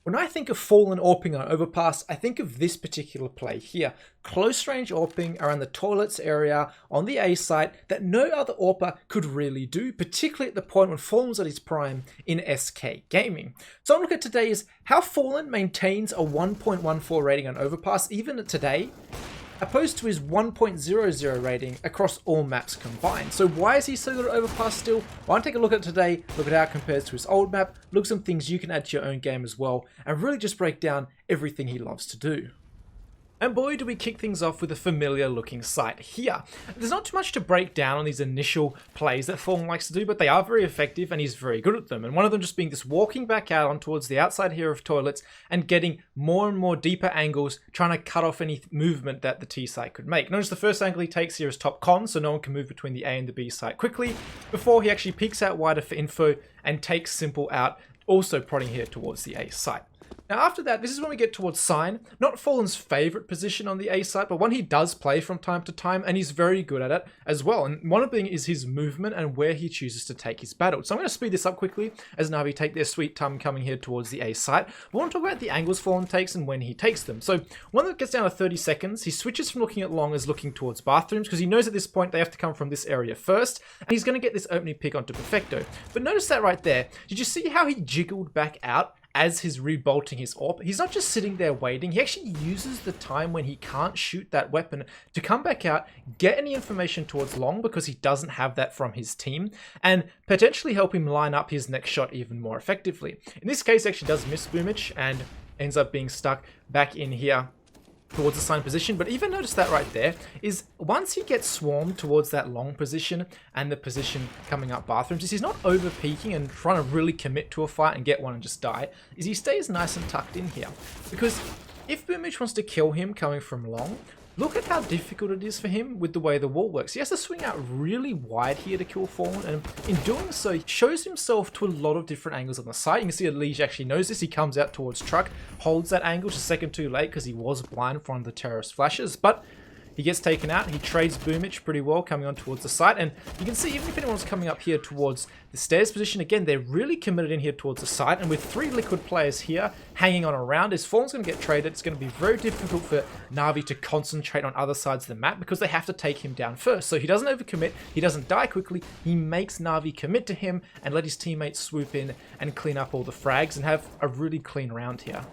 When I think of Fallen AWPing on Overpass, I think of this particular play here. Close range AWPing around the toilets area on the A site that no other AWPer could really do, particularly at the point when Fallen was at his prime in SK Gaming. So I'm looking at today is how Fallen maintains a 1.14 rating on Overpass even today, opposed to his 1.00 rating across all maps combined. So why is he so good at Overpass still? Well, I want to take a look at it today, look at how it compares to his old map, look at some things you can add to your own game as well, and really just break down everything he loves to do. And boy, do we kick things off with a familiar looking sight here. There's not too much to break down on these initial plays that Fallen likes to do, but they are very effective and he's very good at them. And one of them just being this walking back out on towards the outside here of toilets and getting more and more deeper angles, trying to cut off any movement that the T site could make. Notice the first angle he takes here is top con, so no one can move between the A and the B site quickly, before he actually peeks out wider for info and takes Simple out, also prodding here towards the A site. Now after that, this is when we get towards Sign. Not Fallen's favourite position on the A site, but one he does play from time to time, and he's very good at it as well. And one of them is his movement and where he chooses to take his battle. So I'm going to speed this up quickly as Na'Vi take their sweet time coming here towards the A site. We want to talk about the angles Fallen takes and when he takes them. So one that gets down to 30 seconds, he switches from looking at long as looking towards bathrooms, because he knows at this point they have to come from this area first, and he's going to get this opening pick onto Perfecto. But notice that right there. Did you see how he jiggled back out as he's rebolting his AWP? He's not just sitting there waiting, he actually uses the time when he can't shoot that weapon to come back out, get any information towards long because he doesn't have that from his team, and potentially help him line up his next shot even more effectively. In this case, he actually does miss Boomage and ends up being stuck back in here towards the Sign position. But even notice that right there is once he gets swarmed towards that long position and the position coming up bathrooms, is he's not over peaking and trying to really commit to a fight and get one and just die, is he stays nice and tucked in here. Because if Boomage wants to kill him coming from long, look at how difficult it is for him with the way the wall works. He has to swing out really wide here to kill Fallen, and in doing so, he shows himself to a lot of different angles on the site. You can see Lige actually knows this. He comes out towards truck, holds that angle, just a second too late because he was blind for one of the terrorist flashes, but he gets taken out. He trades Boomage pretty well coming on towards the site, and you can see even if anyone's coming up here towards the stairs position, again, they're really committed in here towards the site, and with 3 liquid players here hanging on around, as Fallen's going to get traded, it's going to be very difficult for Na'Vi to concentrate on other sides of the map because they have to take him down first. So he doesn't overcommit, he doesn't die quickly, he makes Na'Vi commit to him and let his teammates swoop in and clean up all the frags and have a really clean round here.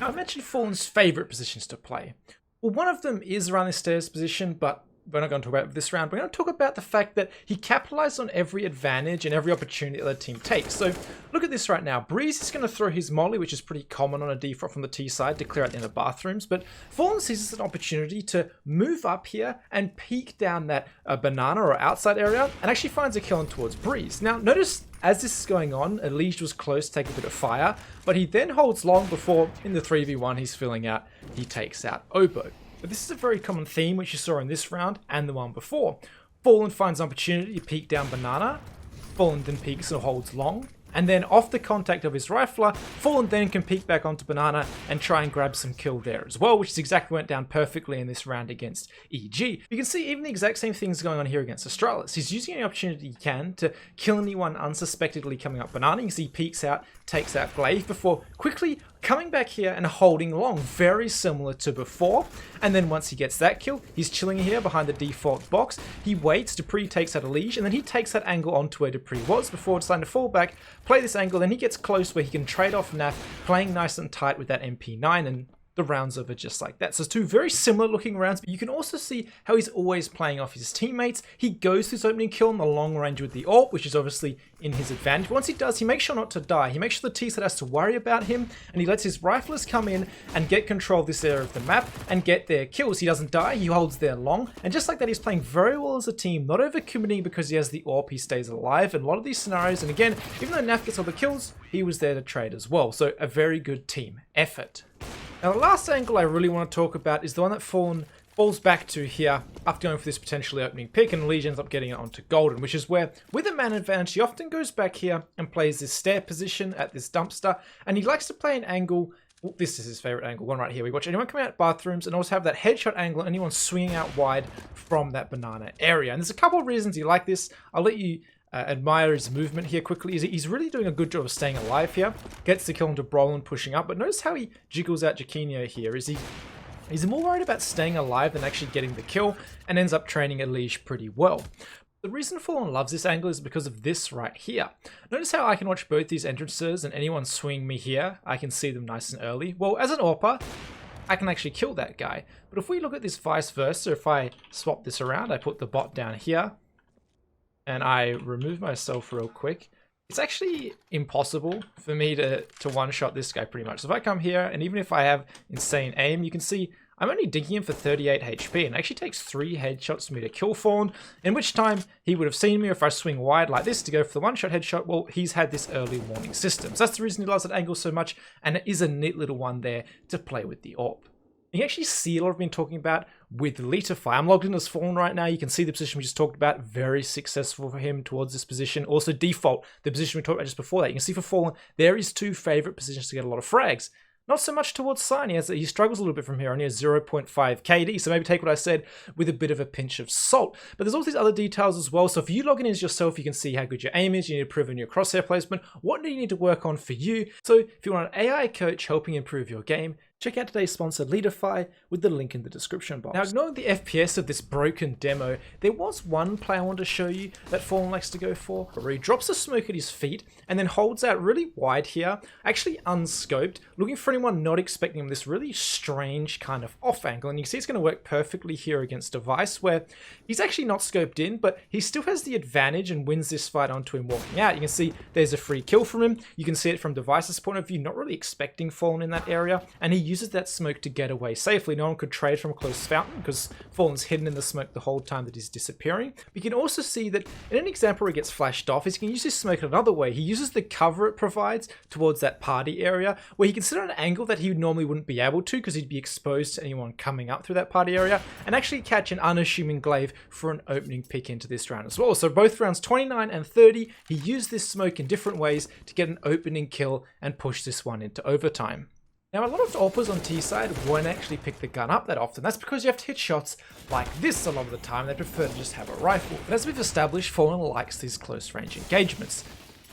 Now, I mentioned Fallen's favourite positions to play. Well, one of them is around the stairs position, but we're not going to talk about it this round. We're going to talk about the fact that he capitalized on every advantage and every opportunity that the team takes. So look at this right now. Breeze is going to throw his molly, which is pretty common on a default from the T side, to clear out the end of bathrooms. But Fallen sees this as an opportunity to move up here and peek down that banana or outside area and actually finds a kill on towards Breeze. Now notice as this is going on, Lige was close to take a bit of fire, but he then holds long before in the 3v1 he's filling out, he takes out Obo. But this is a very common theme which you saw in this round and the one before. Fallen finds an opportunity to peek down banana, Fallen then peeks and holds long, and then off the contact of his rifler, Fallen then can peek back onto banana and try and grab some kill there as well, which is exactly went down perfectly in this round against EG. You can see even the exact same things going on here against Astralis. He's using any opportunity he can to kill anyone unsuspectedly coming up banana. You can see he peeks out, takes out Glaive before quickly coming back here and holding long, very similar to before. And then once he gets that kill, he's chilling here behind the default box. He waits, Dupree takes out a Lige, and then he takes that angle onto where Dupree was before deciding to fall back, play this angle, then he gets close where he can trade off Naf, playing nice and tight with that MP9, and the round's over just like that. So it's 2 very similar looking rounds, but you can also see how he's always playing off his teammates. He goes to his opening kill on the long range with the AWP, which is obviously in his advantage. But once he does, he makes sure not to die. He makes sure the T-set has to worry about him, and he lets his riflers come in and get control of this area of the map and get their kills. He doesn't die, he holds their long, and just like that, he's playing very well as a team, not overcommitting because he has the AWP, he stays alive in a lot of these scenarios. And again, even though Naf gets all the kills, he was there to trade as well. So a very good team effort. Now the last angle I really want to talk about is the one that Fallen falls back to here after going for this potentially opening pick, and Lige ends up getting it onto Golden, which is where, with a man advantage, he often goes back here and plays this stair position at this dumpster, and he likes to play an angle. Well, this is his favorite angle, one right here. We watch anyone come out bathrooms and also have that headshot angle and anyone swinging out wide from that banana area. And there's a couple of reasons you like this. I'll let you admire his movement here quickly. He's really doing a good job of staying alive here. Gets the kill into Brolin pushing up, but notice how he jiggles out Jaquinho here. He's more worried about staying alive than actually getting the kill, and ends up training Elige pretty well. The reason Fallen loves this angle is because of this right here. Notice how I can watch both these entrances, and anyone swinging me here, I can see them nice and early. Well, as an AWPer, I can actually kill that guy. But if we look at this vice versa, if I swap this around, I put the bot down here, and I remove myself real quick, it's actually impossible for me to one-shot this guy pretty much. So if I come here, and even if I have insane aim, you can see I'm only dinking him for 38 HP, and it actually takes 3 headshots for me to kill Fawn, in which time he would have seen me if I swing wide like this to go for the one-shot headshot. Well, he's had this early warning system. So that's the reason he loves that angle so much, and it is a neat little one there to play with the AWP. You actually see a lot of been talking about with Litify. I'm logged in as Fawn right now. You can see the position we just talked about. Very successful for him towards this position. Also default, the position we talked about just before that. You can see for Fallen, there is 2 favorite positions to get a lot of frags. Not so much towards Sign. He struggles a little bit from here. Only a 0.5 KD, so maybe take what I said with a bit of a pinch of salt. But there's all these other details as well. So if you log in as yourself, you can see how good your aim is. You need to improve on your crosshair placement. What do you need to work on for you? So if you want an AI coach helping improve your game, check out today's sponsor, Litify, with the link in the description box. Now, ignoring the FPS of this broken demo, there was one play I wanted to show you that Fallen likes to go for, where he drops a smoke at his feet and then holds out really wide here, actually unscoped, looking for anyone not expecting him, this really strange kind of off angle. And you can see it's going to work perfectly here against Device, where he's actually not scoped in, but he still has the advantage and wins this fight onto him walking out. You can see there's a free kill from him. You can see it from Device's point of view, not really expecting Fallen in that area, and he uses that smoke to get away safely. No one could trade from a close fountain because Fallen's hidden in the smoke the whole time that he's disappearing. But you can also see that in an example where he gets flashed off, is he can use this smoke another way. He uses the cover it provides towards that party area, where he can sit on an angle that he normally wouldn't be able to because he'd be exposed to anyone coming up through that party area, and actually catch an unassuming glaive for an opening pick into this round as well. So both rounds 29 and 30, he used this smoke in different ways to get an opening kill and push this one into overtime. Now, a lot of AWPers on T side won't actually pick the gun up that often. That's because you have to hit shots like this a lot of the time. They prefer to just have a rifle. But as we've established, Fallen likes these close range engagements.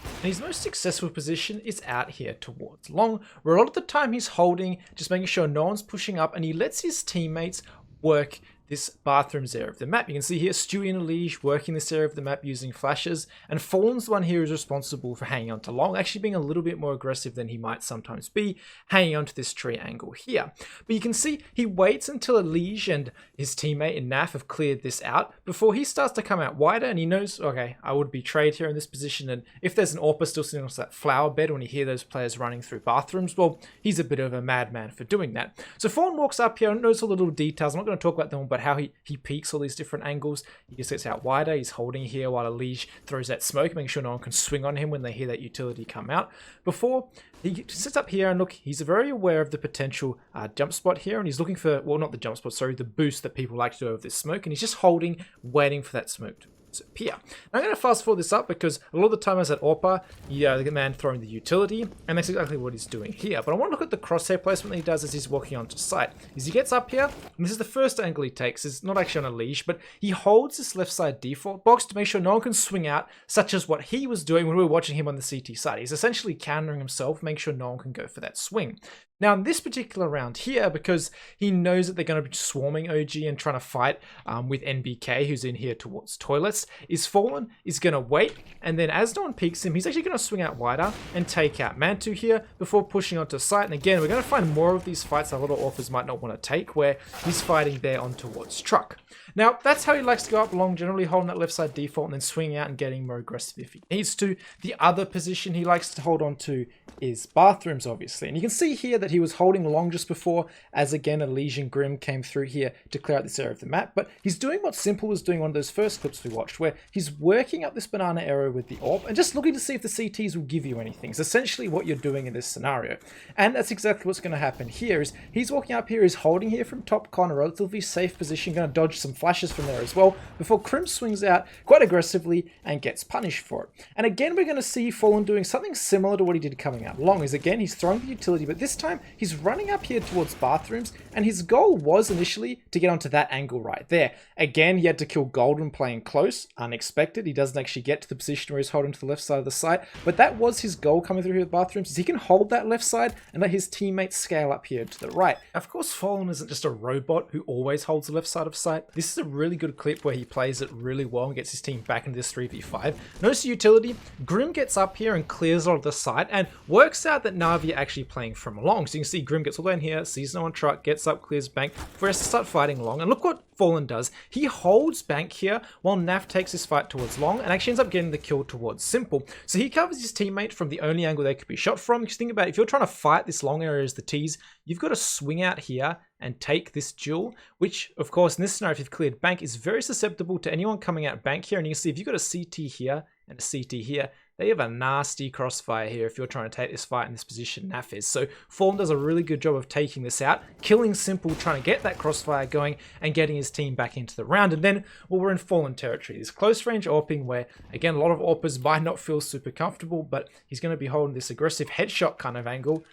And his most successful position is out here towards long, where a lot of the time he's holding, just making sure no one's pushing up, and he lets his teammates work this bathroom's area of the map. You can see here Stewie and Elige working this area of the map using flashes, and Fallen's the one here is responsible for hanging on to long, actually being a little bit more aggressive than he might sometimes be, hanging onto this tree angle here. But you can see he waits until Elige and his teammate in NAF have cleared this out before he starts to come out wider, and he knows, okay, I would be betrayed here in this position, and if there's an AWPer still sitting on that flower bed when you hear those players running through bathrooms, well, he's a bit of a madman for doing that. So Fallen walks up here and notice all the little details. I'm not going to talk about them all, but how he peeks all these different angles. He just gets out wider. He's holding here while Elige throws that smoke, making sure no one can swing on him when they hear that utility come out. Before he sits up here and look, he's very aware of the potential jump spot here, and he's looking for, well, not the jump spot, sorry, the boost that people like to do over this smoke, and he's just holding, waiting for that smoke to disappear. Now I'm going to fast forward this up because a lot of the time as at AWPer, the man throwing the utility, and that's exactly what he's doing here. But I want to look at the crosshair placement that he does as he's walking onto site. As he gets up here, and this is the first angle he takes, is not actually on a leash, but he holds this left side default box to make sure no one can swing out, such as what he was doing when we were watching him on the CT side. He's essentially countering himself, make sure no one can go for that swing. Now, in this particular round here, because he knows that they're going to be swarming OG and trying to fight with NBK, who's in here towards toilets, is Fallen is going to wait, and then as no one peeks him, he's actually going to swing out wider and take out Mantu here before pushing onto site. And again, we're going to find more of these fights that a lot of AWPers might not want to take, where he's fighting there on towards truck. Now, that's how he likes to go up long, generally holding that left side default and then swinging out and getting more aggressive if he needs to. The other position he likes to hold on to is bathrooms, obviously. And you can see here that he was holding long just before, as again, Elige and Grim came through here to clear out this area of the map. But he's doing what Simple was doing on those first clips we watched, where he's working up this banana area with the AWP and just looking to see if the CTs will give you anything. It's essentially what you're doing in this scenario. And that's exactly what's going to happen here, is he's walking up here, he's holding here from top corner, relatively safe position, going to dodge some flashes from there as well, before Crim swings out quite aggressively and gets punished for it. And again, we're going to see Fallen doing something similar to what he did coming out long, is again, he's throwing the utility, but this time he's running up here towards bathrooms, and his goal was initially to get onto that angle right there. Again, he had to kill Golden playing close, was unexpected. He doesn't actually get to the position where he's holding to the left side of the site, but that was his goal coming through here with bathrooms, is he can hold that left side and let his teammates scale up here to the right. Of course, Fallen isn't just a robot who always holds the left side of sight. This is a really good clip where he plays it really well and gets his team back into this 3v5. Notice the utility. Grim gets up here and clears a lot of the site and works out that Na'Vi are actually playing from long. So you can see Grim gets all the way in here, sees no one truck, gets up, clears bank, for us to start fighting long. And look what Fallen does. He holds bank here while Naf takes his fight towards long and actually ends up getting the kill towards simple. So he covers his teammate from the only angle they could be shot from. Because think about it, if you're trying to fight this long area as the T's, you've got to swing out here and take this duel, which of course in this scenario, if you've cleared bank, is very susceptible to anyone coming out bank here. And you can see if you've got a CT here and a CT here, they have a nasty crossfire here if you're trying to take this fight in this position Naf is. So Fallen does a really good job of taking this out, killing Simple, trying to get that crossfire going and getting his team back into the round. And then, well, we're in Fallen territory. This close range AWPing where, again, a lot of AWPers might not feel super comfortable, but he's going to be holding this aggressive headshot kind of angle.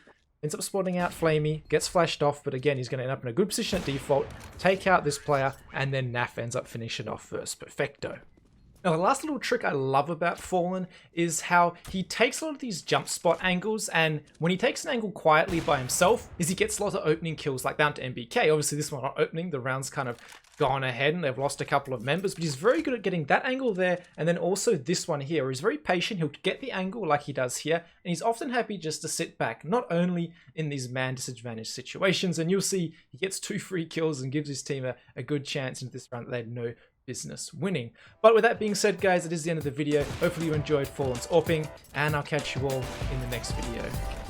Ends up spotting out Flamey, gets flashed off, but again, he's going to end up in a good position at default, take out this player, and then Naf ends up finishing off first. Perfecto. Now, the last little trick I love about Fallen is how he takes a lot of these jump spot angles, and when he takes an angle quietly by himself, is he gets a lot of opening kills like down to MBK. Obviously, this one not opening, the round's kind of gone ahead and they've lost a couple of members, but he's very good at getting that angle there, and then also this one here. He's very patient, he'll get the angle like he does here, and he's often happy just to sit back, not only in these man disadvantaged situations, and you'll see he gets 2 free kills and gives his team a good chance into this round that they had no business winning. But with that being said, guys, it is the end of the video. Hopefully you enjoyed Fallen's AWPing, and I'll catch you all in the next video.